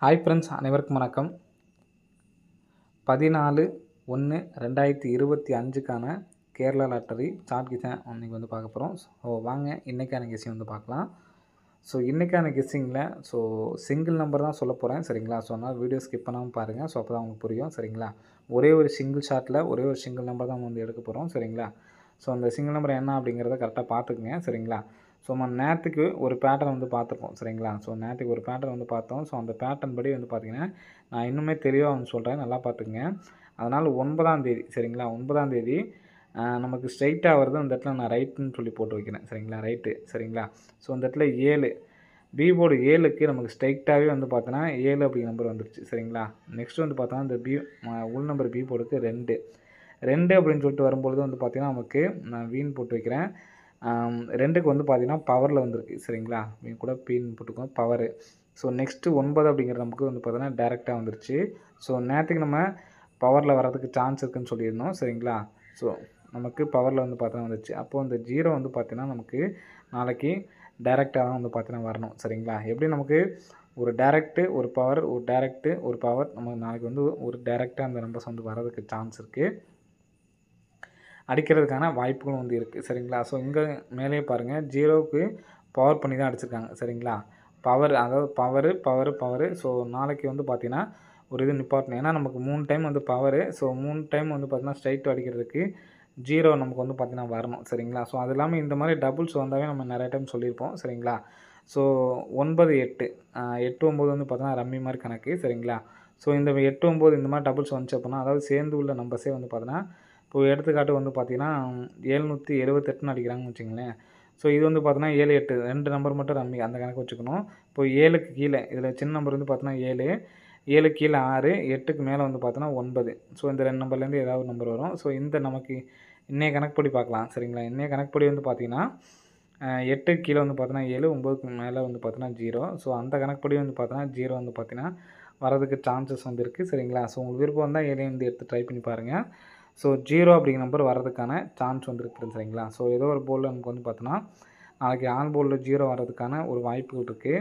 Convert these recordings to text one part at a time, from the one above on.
Hi friends, அனைவருக்கும் வணக்கம். 14/1/2025க்கான Kerala lottery chart guessing இன்னைக்கு வந்து பார்க்க போகிறோம். ஸோ வாங்க இன்றைக்கான கெஸ்ஸிங் வந்து பார்க்கலாம். ஸோ இன்றைக்கான கெஸ்ஸிங்கில் சிங்கிள் நம்பர் தான் சொல்ல போகிறேன், சரிங்களா? ஸோ அதனால் வீடியோ ஸ்கிப் பண்ணாமல் பாருங்கள். ஸோ அப்போ தான் உங்களுக்கு புரியும், சரிங்களா? ஒரே ஒரு சிங்கிள் ஷாட்டில் ஒரே ஒரு சிங்கிள் நம்பர் தான் நம்ம வந்து எடுக்க போகிறோம், சரிங்களா? ஸோ அந்த சிங்கிள் நம்பர் என்ன அப்படிங்கிறத கரெக்டாக பார்த்துக்குங்க, சரிங்களா? ஸோ நம்ம நேற்றுக்கு ஒரு பேட்டர்ன் வந்து பார்த்துருக்கோம், சரிங்களா? ஸோ நேற்றுக்கு ஒரு பேட்டர்ன் வந்து பார்த்தோம். ஸோ அந்த பேட்டர்ன் படி வந்து பார்த்திங்கன்னா நான் இன்னுமே தெளிவாக வந்து சொல்கிறேன், நல்லா பார்த்துக்குங்க. அதனால் 9ஆம் தேதி, சரிங்களா? 9ஆம் தேதி நமக்கு ஸ்ட்ரைட்டாக வருது. அந்த இடத்துல நான் ரைட்டுன்னு சொல்லி போட்டு வைக்கிறேன், சரிங்களா? ரைட்டு, சரிங்களா? ஸோ அந்த இடத்துல 7 பி போர்டு 7க்கு நமக்கு ஸ்ட்ரைட்டாகவே வந்து பார்த்தோன்னா 7 அப்படிங்கிற நம்பர் வந்துருச்சு, சரிங்களா? நெக்ஸ்ட் வந்து பார்த்தோன்னா இந்த உள் நம்பர் பி போர்டுக்கு 2 அப்படின்னு சொல்லிட்டு வரும்பொழுது வந்து பார்த்திங்கன்னா நமக்கு நான் வீண் போட்டு வைக்கிறேன். 2க்கு வந்து பார்த்திங்கன்னா பவரில் வந்திருக்கு, சரிங்களா? வீண் கூட பீன்னு போட்டுக்கோங்க, பவரு. ஸோ நெக்ஸ்ட்டு 9 அப்படிங்கிற நமக்கு வந்து பார்த்தோன்னா டேரெக்டாக வந்துருச்சு. ஸோ நேற்றுக்கு நம்ம பவரில் வர்றதுக்கு சான்ஸ் இருக்குதுன்னு சொல்லியிருந்தோம், சரிங்களா? ஸோ நமக்கு பவரில் வந்து பார்த்தோன்னா வந்துச்சு. அப்போது இந்த 0 வந்து பார்த்தீங்கன்னா நமக்கு நாளைக்கு டேரெக்டாக தான் வந்து பார்த்தீங்கன்னா வரணும், சரிங்களா? எப்படி நமக்கு ஒரு டேரெக்ட்டு, ஒரு பவர், ஒரு டேரெக்ட்டு, ஒரு பவர், நமக்கு நாளைக்கு வந்து ஒரு டேரெக்டாக அந்த நம்பர்ஸ் வந்து வர்றதுக்கு சான்ஸ் இருக்குது, அடிக்கிறதுக்கான வாய்ப்புகளும் வந்து இருக்குது, சரிங்களா? ஸோ இங்கே மேலேயே பாருங்கள், 0க்கு பவர் பண்ணி தான் அடிச்சிருக்காங்க, சரிங்களா? பவர், அதாவது பவரு. ஸோ நாளைக்கு வந்து பார்த்திங்கன்னா ஒரு இது நிப்பாட்டணும். ஏன்னா நமக்கு 3 டைம் வந்து பவரு. ஸோ 3 டைம் வந்து பார்த்திங்கன்னா ஸ்ட்ரைட் அடிக்கிறதுக்கு 0 நமக்கு வந்து பார்த்திங்கன்னா வரணும், சரிங்களா? ஸோ அது இல்லாமல் இந்த மாதிரி டபுள்ஸ் வந்தாவே நம்ம நிறைய டைம் சொல்லியிருப்போம், சரிங்களா? ஸோ 9, 8 8, 9 வந்து பார்த்தோன்னா ரம்மி மாதிரி கணக்கு, சரிங்களா? ஸோ இந்த 8, 9 இந்த மாதிரி டபுள்ஸ் வந்துச்சு அப்படின்னா, அதாவது சேர்ந்து உள்ள நம்பர்ஸே வந்து பார்த்தோன்னா, இப்போ எடுத்துக்காட்டு வந்து பார்த்திங்கன்னா 778ன்னு அடிக்கிறாங்கன்னு வச்சுங்களேன். ஸோ இது வந்து பார்த்தோன்னா 7, 8 2 நம்பர் மட்டும் ரம்மி, அந்த கணக்கு வச்சுக்கணும். இப்போ 7க்கு கீழே இதில் சின்ன நம்பர் வந்து பார்த்தோன்னா 7க்கு கீழே 6, 8க்கு மேலே வந்து பார்த்தோன்னா 9. ஸோ இந்த 2 நம்பர்லேருந்து ஏதாவது நம்பர் வரும். ஸோ இந்த நமக்கு இன்றைய கணக்குப்படி பார்க்கலாம், சரிங்களா? இன்றைய கணக்குப்படி வந்து பார்த்திங்கன்னா 8க்கு கீழே வந்து பார்த்தோன்னா 7, 9க்கு மேலே வந்து பார்த்தோன்னா 0. ஸோ அந்த கணக்குப்படி வந்து பார்த்தோன்னா 0 வந்து பார்த்திங்கன்னா வரதுக்கு சான்சஸ் வந்து இருக்குது, சரிங்களா? ஸோ உங்களுக்கு விருப்பம் வந்தால் ஏழையும் வந்து எடுத்து ட்ரை பண்ணி பாருங்கள். ஸோ 0 அப்படிங்கிற நம்பர் வர்றதுக்கான சான்ஸ் வந்து இருக்குது, சரிங்களா? ஸோ ஏதோ ஒரு போர்டில் நமக்கு வந்து பார்த்தோன்னா நாளைக்கு ஆன் போர்டில் 0 வர்றதுக்கான ஒரு வாய்ப்புகள் இருக்குது.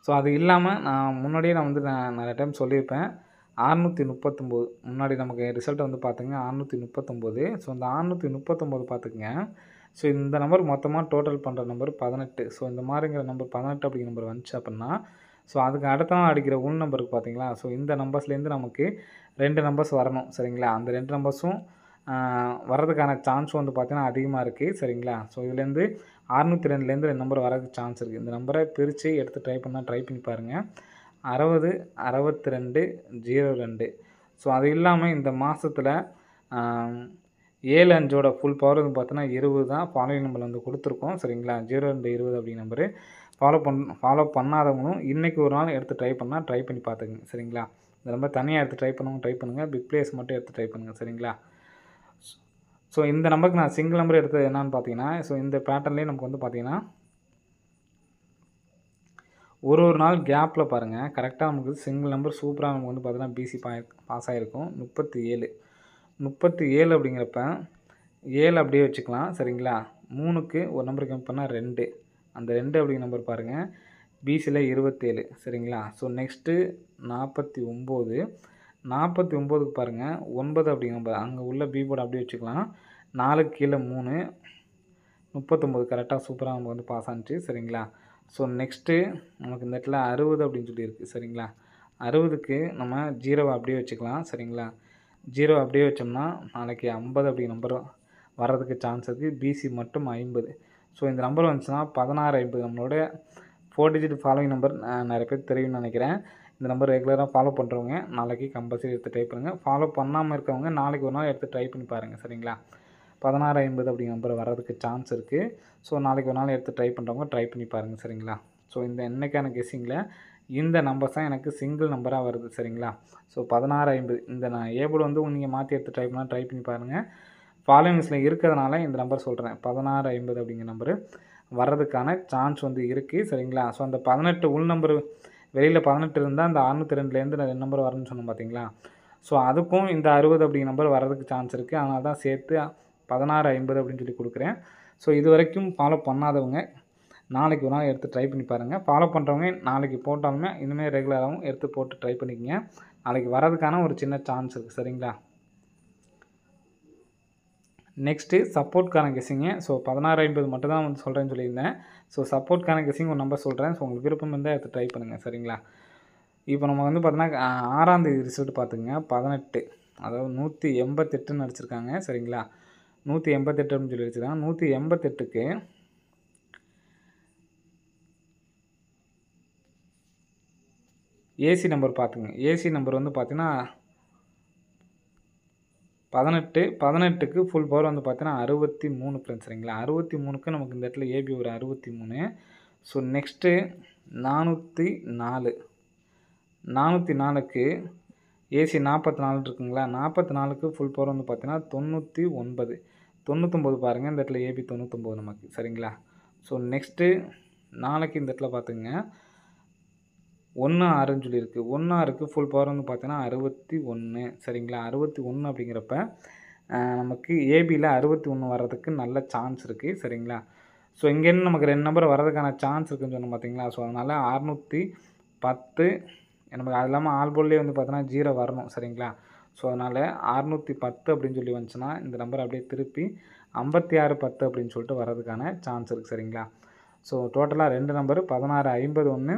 ஸோ அது இல்லாமல் நான் முன்னாடியே நான் நிறைய டைம் சொல்லியிருப்பேன், 639 முன்னாடி நமக்கு ரிசல்ட்டை வந்து பார்த்துங்க, 639. ஸோ அந்த 639 பார்த்துக்குங்க. ஸோ இந்த நம்பர் மொத்தமாக டோட்டல் பண்ணுற நம்பர் 18. ஸோ இந்த மாதிரிங்கிற நம்பர் 18 அப்படிங்கிற நம்பர் வந்துச்சு அப்படின்னா, ஸோ அதுக்கு அடுத்த நாள் அடிக்கிற உள் நம்பருக்கு பார்த்தீங்களா, ஸோ இந்த நம்பர்ஸ்லேருந்து நமக்கு 2 நம்பர்ஸ் வரணும், சரிங்களா? அந்த 2 நம்பர்ஸும் வர்றதுக்கான சான்ஸும் வந்து பார்த்தீங்கன்னா அதிகமாக இருக்குது, சரிங்களா? ஸோ இதுலேருந்து 602லேருந்து 2 நம்பர் வரதுக்கு சான்ஸ் இருக்குது. இந்த நம்பரை பிரித்து எடுத்து ட்ரை பண்ணி பாருங்கள். 60, 62, 02. ஸோ அது இல்லாமல் இந்த மாதத்தில் 7, 5ஓட ஃபுல் பவர் வந்து பார்த்தோன்னா 20 தான் ஃபாலோயிங் நம்பர் வந்து கொடுத்துருக்கோம், சரிங்களா? 02, 20 அப்படிங்கிற நம்பரு ஃபாலோ பண்ணாதவங்களும் இன்றைக்கி ஒரு நாள் எடுத்து ட்ரை பண்ணி பார்த்துக்குங்க, சரிங்களா? இந்த நம்பர் தனியாக எடுத்து ட்ரை பண்ணுங்கள். பிக் பிளேஸ் மட்டும் எடுத்து ட்ரை பண்ணுங்கள், சரிங்களா? ஸோ இந்த நம்பருக்கு நான் சிங்கிள் நம்பர் எடுத்தது என்னன்னு பார்த்தீங்கன்னா, ஸோ இந்த பேட்டர்ன்லேயே நமக்கு வந்து பார்த்தீங்கன்னா ஒரு நாள் கேப்பில் பாருங்கள், கரெக்டாக நமக்கு சிங்கிள் நம்பர் சூப்பராக நமக்கு வந்து பார்த்தீங்கன்னா பிசி பாஸ் ஆகிருக்கும். 37 அப்படிங்கிறப்ப 7 அப்படியே வச்சுக்கலாம், சரிங்களா? 3க்கு ஒரு நம்பர் கம்மி பண்ணால் 2, அந்த 2 அப்படிங்கிற நம்பர் பாருங்கள், பிசியில் 27, சரிங்களா? ஸோ நெக்ஸ்ட்டு 49க்கு பாருங்கள் 9 அப்படிங்கிற நம்பர், அங்கே உள்ள பி போர்டு அப்படியே வச்சுக்கலாம். 4க்கு கீழே 3, 39 கரெக்டாக சூப்பராக நமக்கு வந்து பாஸ் ஆனிச்சு, சரிங்களா? ஸோ நெக்ஸ்ட்டு நமக்கு இந்த இடத்துல 60 அப்படின்னு சொல்லியிருக்கு, சரிங்களா? 60க்கு நம்ம 0 அப்படியே வச்சுக்கலாம், சரிங்களா? 0 அப்படியே வச்சோம்னா நாளைக்கு 50 அப்படிங்கிற நம்பர் வர்றதுக்கு சான்ஸ் இருக்குது. பிசி மட்டும் 50. ஸோ இந்த நம்பர் வந்துச்சுன்னா 1650 நம்மளோட 4 டிஜிட் ஃபாலோயிங் நம்பர் நிறைய பேர் தெரியும்னு நினைக்கிறேன். இந்த நம்பர் ரெகுலராக ஃபாலோ பண்ணுறவங்க நாளைக்கு கம்பல்சரி எடுத்து ட்ரை பண்ணுங்கள். ஃபாலோ பண்ணாமல் இருக்கவங்க நாளைக்கு ஒரு நாள் எடுத்து ட்ரை பண்ணி பாருங்கள், சரிங்களா? 1650 அப்படிங்கிற நம்பர் வர்றதுக்கு சான்ஸ் இருக்குது. ஸோ நாளைக்கு ஒரு நாள் எடுத்து ட்ரை பண்ணுறவங்க ட்ரை பண்ணி பாருங்கள், சரிங்களா? ஸோ இந்த இன்றைக்கான கெஸ்ஸிங்கில் இந்த நம்பர்ஸ் தான் எனக்கு சிங்கிள் நம்பராக வருது, சரிங்களா? ஸோ 1650 இந்த நான் ஏபிள் வந்து நீங்கள் மாற்றி எடுத்து ட்ரை பண்ணி பாருங்கள். ஃபாலோவிங்ஸில் இருக்கிறதுனால இந்த நம்பர் சொல்கிறேன், 1650 அப்படிங்கிற நம்பரு வர்றதுக்கான சான்ஸ் வந்து இருக்குது, சரிங்களா? ஸோ அந்த 18 உள் நம்பர் வெளியில் 18 இருந்தால் அந்த 602லேருந்து 2 நம்பர் வரணும்னு சொன்னோம் பார்த்தீங்களா? ஸோ அதுக்கும் இந்த 60 அப்படிங்கிற நம்பர் வர்றதுக்கு சான்ஸ் இருக்குது. அதனால தான் சேர்த்து 1650 அப்படின்னு சொல்லி கொடுக்குறேன். ஸோ இது வரைக்கும் ஃபாலோ பண்ணாதவங்க நாளைக்கு ஒரு நாள் எடுத்து ட்ரை பண்ணி பாருங்கள். ஃபாலோ பண்ணுறவங்க நாளைக்கு போட்டாலுமே இனிமேல் ரெகுலராகவும் எடுத்து போட்டு ட்ரை பண்ணிக்கங்க. நாளைக்கு வரதுக்கான ஒரு சின்ன சான்ஸ் இருக்குது. சரிங்களா? நெக்ஸ்ட்டு சப்போர்ட்கான கெஸ்ஸிங்கு. ஸோ 1650 மட்டும் தான் வந்து சொல்கிறேன்னு சொல்லியிருந்தேன். ஸோ சப்போர்ட்கான கெஸ்ஸிங் ஒரு நம்பர் சொல்கிறேன். ஸோ உங்களுக்கு விருப்பம் இருந்தால் எடுத்து ட்ரை பண்ணுங்கள். சரிங்களா? இப்போ நம்ம வந்து பார்த்தோன்னா 6ஆம் தேதி ரிசல்ட் பார்த்துங்க 18, அதாவது 188ன்னு அடிச்சிருக்காங்க. சரிங்களா? 188 அப்படின்னு சொல்லி அடிச்சிருக்காங்க. 188க்கு ஏசி நம்பர் பார்த்துங்க. ஏசி நம்பர் வந்து பார்த்தீங்கன்னா 18க்கு ஃபுல் பவர் வந்து பார்த்தீங்கன்னா 63 ஃப்ரெண்ட்ஸ். சரிங்களா? 63க்கு நமக்கு இந்த இடத்துல ஏபி ஒரு 63. ஸோ நெக்ஸ்ட்டு 404க்கு ஏசி 44 இருக்குங்களா? 44க்கு ஃபுல் பவர் வந்து பார்த்தீங்கன்னா 99 பாருங்கள். இந்த இடத்துல ஏபி 99 நமக்கு. சரிங்களா? ஸோ நெக்ஸ்ட்டு நாளைக்கு இந்த இடத்துல பார்த்துங்க 16ன்னு சொல்லியிருக்கு. 16க்கு ஃபுல் பவர் வந்து பார்த்தீங்கன்னா 61. சரிங்களா? 61 அப்படிங்கிறப்ப நமக்கு ஏபியில் 61 வர்றதுக்கு நல்ல சான்ஸ் இருக்குது. சரிங்களா? ஸோ இங்கேருந்து நமக்கு 2 நம்பர் வர்றதுக்கான சான்ஸ் இருக்குதுன்னு சொன்னோம் பார்த்தீங்களா? ஸோ அதனால் 610 நமக்கு அது இல்லாமல் ஆல் போல்ட்லேயே வந்து பார்த்தோன்னா 0 வரணும். சரிங்களா? ஸோ அதனால் 610 அப்படின்னு சொல்லி வந்துச்சுன்னா இந்த நம்பர் அப்படியே திருப்பி 5610 அப்படின்னு சொல்லிட்டு வர்றதுக்கான சான்ஸ் இருக்குது. சரிங்களா? ஸோ டோட்டலாக 2 நம்பர் 1651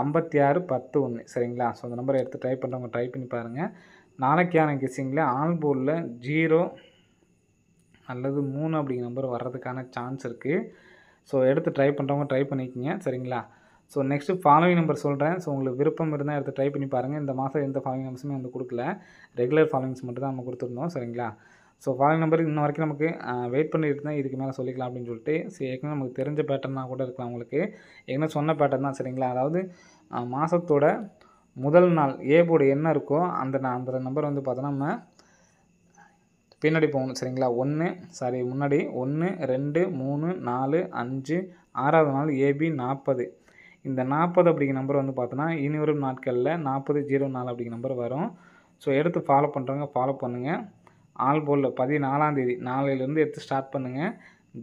5610 சரிங்களா? ஸோ அந்த நம்பரை எடுத்து ட்ரை பண்ணுறவங்க ட்ரை பண்ணி பாருங்கள். நாளைக்கான கெஸ்ஸிங்கில் ஆல் போர்டில் 0 அல்லது 3 அப்படிங்கிற நம்பர் வர்றதுக்கான சான்ஸ் இருக்குது. ஸோ எடுத்து ட்ரை பண்ணுறவங்க ட்ரை பண்ணிக்கோங்க. சரிங்களா? ஸோ நெக்ஸ்ட்டு ஃபாலோவிங் நம்பர் சொல்கிறேன். ஸோ உங்களுக்கு விருப்பம் இருந்தால் எடுத்து ட்ரை பண்ணி பாருங்கள். இந்த மாதம் எந்த ஃபாலோவிங் நம்பர்ஸுமே வந்து கொடுக்கல. ரெகுலர் ஃபாலோவிங்ஸ் மட்டும் தான் நம்ம கொடுத்துருந்தோம். சரிங்களா? ஸோ ஃபாலோவிங் நம்பர் இன்ன வரைக்கும் நமக்கு வெயிட் பண்ணிட்டு தான் இதுக்கு மேலே சொல்லிக்கலாம் அப்படின்னு சொல்லிட்டு. சரி, ஏற்கனவே நமக்கு தெரிஞ்ச பேட்டர்னாக கூட இருக்கலாம் உங்களுக்கு. ஏற்கனவே சொன்ன பேட்டர்ன் தான். சரிங்களா? அதாவது மாதத்தோட முதல் நாள் ஏ போர்டு என்ன இருக்கோ அந்த நம்பர் வந்து பார்த்தோன்னா நம்ம பின்னாடி போகணும். சரிங்களா? முன்னாடி 1, 2, 3, 4, 5, 6வது நாள் ஏபி 40. இந்த 40 அப்படிங்கிற நம்பர் வந்து பார்த்தோன்னா இனி வரும் நாட்களில் 4004 அப்படிங்கிற நம்பர் வரும். ஸோ எடுத்து ஃபாலோ பண்ணுறவங்க ஃபாலோ பண்ணுங்கள். ஆல் போர்டில் 14ஆம் தேதி நாளையிலேருந்து எடுத்து ஸ்டார்ட் பண்ணுங்கள்.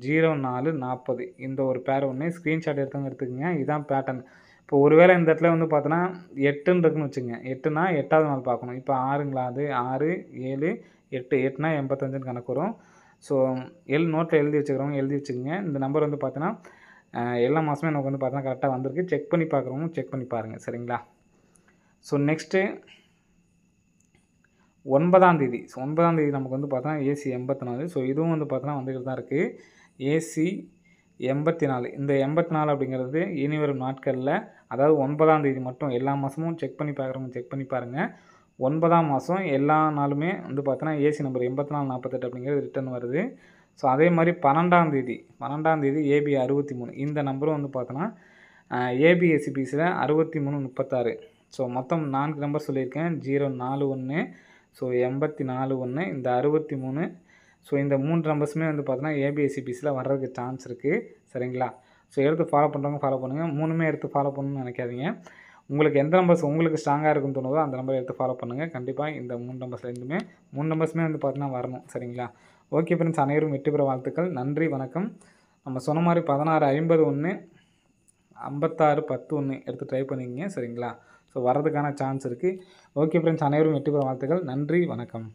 0440 இந்த ஒரு பேர் ஒன்று ஸ்க்ரீன்ஷாட் எடுத்தவங்க எடுத்துக்கோங்க. இதுதான் பேட்டர்ன். இப்போ ஒருவேளை இந்த இடத்துல வந்து பார்த்தோன்னா 8ன்னு இருக்குன்னு வச்சுங்க. 8னா 8வது நாள் பார்க்கணும். இப்போ 6ங்களா? அது 6, 7, 8. 8னா 85ன்னு கணக்கு வரும். ஸோ நோட்டில் எழுதி வச்சுக்கிறவங்க எழுதி வச்சுக்கோங்க. இந்த நம்பர் வந்து பார்த்தோன்னா எல்லா மாதமே நமக்கு வந்து பார்த்தோன்னா கரெக்டாக வந்திருக்கு. செக் பண்ணி பார்க்குறவங்க செக் பண்ணி பாருங்கள். சரிங்களா? ஸோ நெக்ஸ்ட்டு 9ஆம் தேதி. ஸோ 9ஆம் தேதி நமக்கு வந்து பார்த்தோன்னா ஏசி 84. ஸோ இதுவும் வந்து பார்த்தோன்னா வந்துக்கிட்டு தான் இருக்குது. ஏசி 84. இந்த 84 அப்படிங்கிறது இனி வரும் நாட்களில், அதாவது 9ஆம் தேதி மட்டும் எல்லா மாதமும் செக் பண்ணி பார்க்குறவங்க செக் பண்ணி பாருங்கள். 9ஆம் மாதம் எல்லா நாளுமே வந்து பார்த்தோன்னா ஏசி நம்பர் 8448 அப்படிங்கிறது ரிட்டர்ன் வருது. ஸோ அதே மாதிரி 12ஆம் தேதி ஏபி 63. இந்த நம்பரும் வந்து பார்த்தோன்னா ஏபிஎஸ்சிபிஸில் 6336. ஸோ மொத்தம் 4 நம்பர் சொல்லியிருக்கேன். 041, ஸோ 84 இந்த 63. ஸோ இந்த 3 நம்பர்ஸுமே வந்து பார்த்தோன்னா ஏபிஎஸ்சிபிஸில் வர்றதுக்கு சான்ஸ் இருக்குது. சரிங்களா? ஸோ எடுத்து ஃபாலோ பண்ணுறவங்க ஃபாலோ பண்ணுங்கள். 3மே எடுத்து ஃபாலோ பண்ணணும்னு நினைக்காதீங்க. உங்களுக்கு எந்த நம்பர்ஸ் உங்களுக்கு ஸ்ட்ராங்காக இருக்குன்னு தோணுதோ அந்த நம்பரை எடுத்து ஃபாலோ பண்ணுங்கள். கண்டிப்பாக இந்த 3 நம்பர்ஸ்லேருந்துமே 3 நம்பர்ஸுமே வந்து பார்த்தீங்கன்னா வரணும். சரிங்களா? ஓகே ஃப்ரெண்ட்ஸ், அனைவரும் வெற்றி பெற வாழ்த்துக்கள். நன்றி, வணக்கம். நம்ம சொன்ன மாதிரி 1651 5610 எடுத்து ட்ரை பண்ணிக்கங்க. சரிங்களா? ஸோ வரதுக்கான சான்ஸ் இருக்குது. ஓகே ஃப்ரெண்ட்ஸ், அனைவரும் வெற்றி பெற வாழ்த்துக்கள். நன்றி, வணக்கம்.